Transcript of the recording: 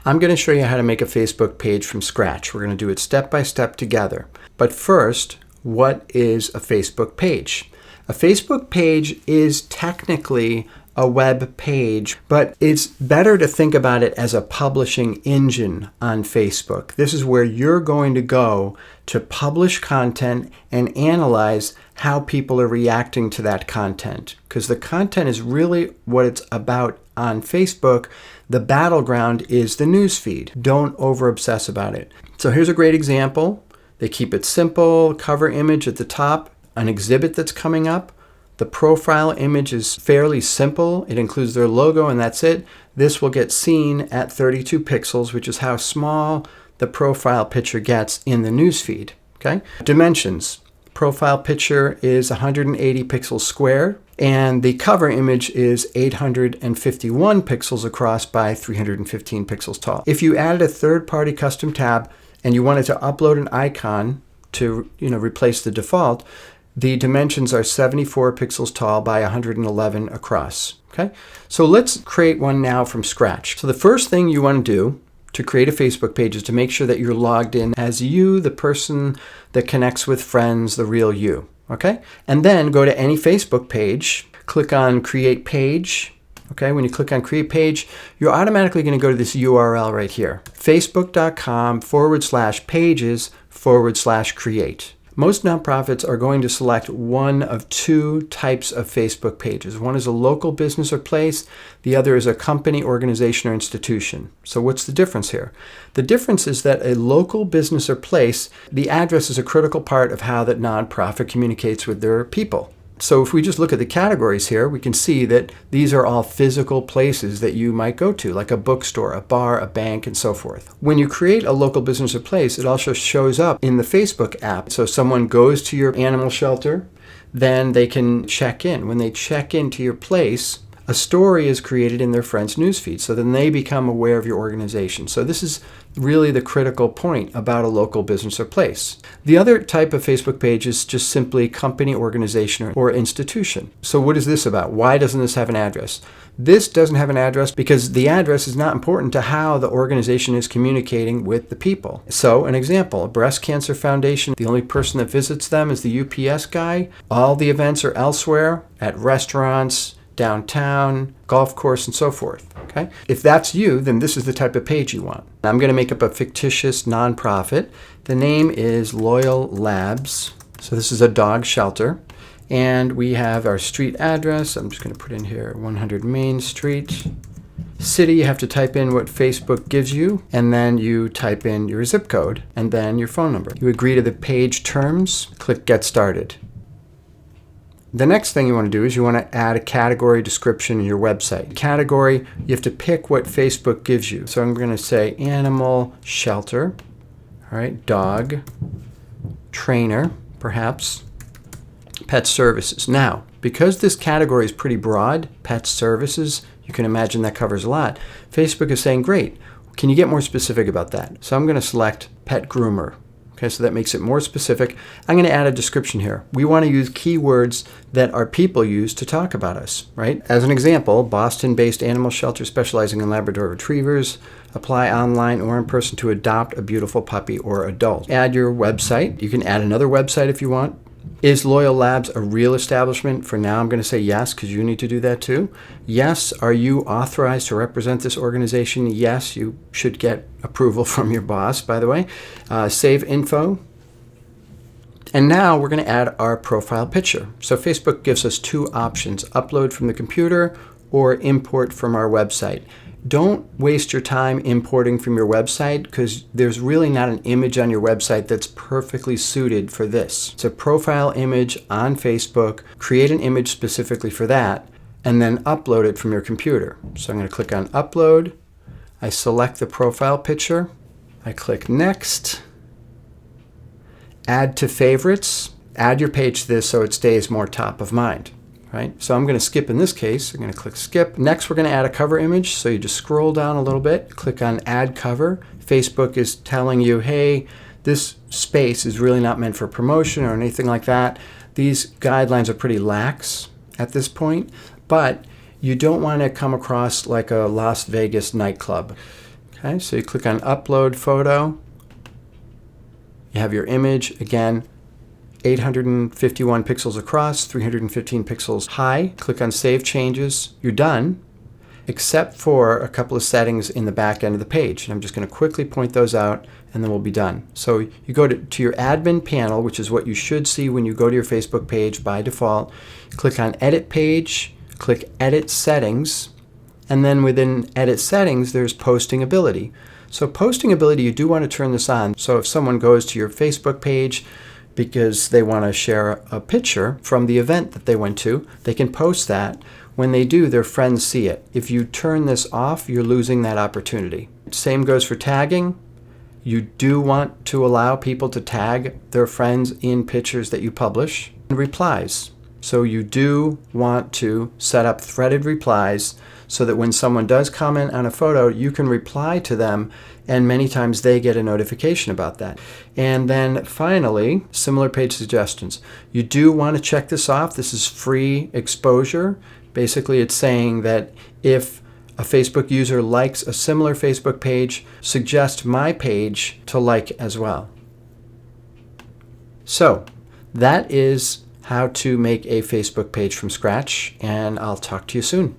I'm going to show you how to make a Facebook page from scratch. We're going to do it step by step together. But first, what is a Facebook page? A Facebook page is technically a web page, but it's better to think about it as a publishing engine on Facebook. This is where you're going to go to publish content and analyze how people are reacting to that content, because the content is really what it's about on Facebook. The battleground is the newsfeed. Don't over obsess about it. So here's a great example. They keep it simple, cover image at the top, an exhibit that's coming up. The profile image is fairly simple. It includes their logo and that's it. This will get seen at 32 pixels, which is how small the profile picture gets in the newsfeed. Okay? Dimensions. Profile picture is 180 pixels square, and the cover image is 851 pixels across by 315 pixels tall. If you added a third-party custom tab and you wanted to upload an icon to replace the default, the dimensions are 74 pixels tall by 111 across. Okay, so let's create one now from scratch. So the first thing you want to do to create a Facebook page is to make sure that you're logged in as you, the person that connects with friends, the real you. Okay, and then go to any Facebook page, click on Create Page. Okay, when you click on Create Page, you're automatically going to go to this URL right here, facebook.com/pages/create. Most nonprofits are going to select one of two types of Facebook pages. One is a local business or place. The other is a company, organization, or institution. So what's the difference here? The difference is that a local business or place, the address is a critical part of how that nonprofit communicates with their people. So if we just look at the categories here, we can see that these are all physical places that you might go to, like a bookstore, a bar, a bank, and so forth. When you create a local business or place, it also shows up in the Facebook app. So someone goes to your animal shelter, then they can check in. When they check into your place, a story is created in their friend's newsfeed. So then they become aware of your organization. So this is really the critical point about a local business or place. The other type of Facebook page is just simply company, organization, or institution. So what is this about? Why doesn't this have an address? This doesn't have an address because the address is not important to how the organization is communicating with the people. So an example, a breast cancer foundation, the only person that visits them is the UPS guy. All the events are elsewhere, at restaurants, downtown, golf course, and so forth. Okay? If that's you, then this is the type of page you want. I'm going to make up a fictitious nonprofit. The name is Loyal Labs. So this is a dog shelter. And we have our street address. I'm just going to put in here 100 Main Street. City, you have to type in what Facebook gives you, and then you type in your zip code and then your phone number. You agree to the page terms, click Get Started. The next thing you want to do is you want to add a category description in your website. Category, you have to pick what Facebook gives you. So I'm going to say animal shelter, all right, dog, trainer, perhaps, pet services. Now, because this category is pretty broad, pet services, you can imagine that covers a lot. Facebook is saying, great, can you get more specific about that? So I'm going to select pet groomer. Okay, so that makes it more specific. I'm going to add a description here. We want to use keywords that our people use to talk about us, right? As an example, Boston-based animal shelter specializing in Labrador retrievers. Apply online or in person to adopt a beautiful puppy or adult. Add your website. You can add another website if you want. Is Loyal Labs a real establishment? For now, I'm going to say yes, because you need to do that too. Yes, are you authorized to represent this organization? Yes, you should get approval from your boss, by the way. Save info. And now we're going to add our profile picture. So Facebook gives us two options, upload from the computer or import from our website. Don't waste your time importing from your website because there's really not an image on your website that's perfectly suited for this. It's a profile image on Facebook. Create an image specifically for that and then upload it from your computer. So I'm going to click on Upload. I select the profile picture. I click Next. Add to favorites. Add your page to this so it stays more top of mind. Right? So I'm going to skip in this case. I'm going to click skip. Next, we're going to add a cover image. So you just scroll down a little bit, click on add cover. Facebook is telling you, hey, this space is really not meant for promotion or anything like that. These guidelines are pretty lax at this point, but you don't want to come across like a Las Vegas nightclub. Okay, so you click on Upload Photo. You have your image, again, 851 pixels across, 315 pixels high. Click on Save Changes. You're done, except for a couple of settings in the back end of the page. And I'm just going to quickly point those out, and then we'll be done. So you go to your admin panel, which is what you should see when you go to your Facebook page by default. Click on Edit Page, click Edit Settings, and then within Edit Settings, there's Posting Ability. So Posting Ability, you do want to turn this on. So if someone goes to your Facebook page because they want to share a picture from the event that they went to, they can post that. When they do, their friends see it. If you turn this off, you're losing that opportunity. Same goes for tagging. You do want to allow people to tag their friends in pictures that you publish. And replies. So you do want to set up threaded replies so that when someone does comment on a photo, you can reply to them, and many times they get a notification about that. And then finally, similar page suggestions. You do want to check this off. This is free exposure. Basically, it's saying that if a Facebook user likes a similar Facebook page, suggest my page to like as well. So that is how to make a Facebook page from scratch, and I'll talk to you soon.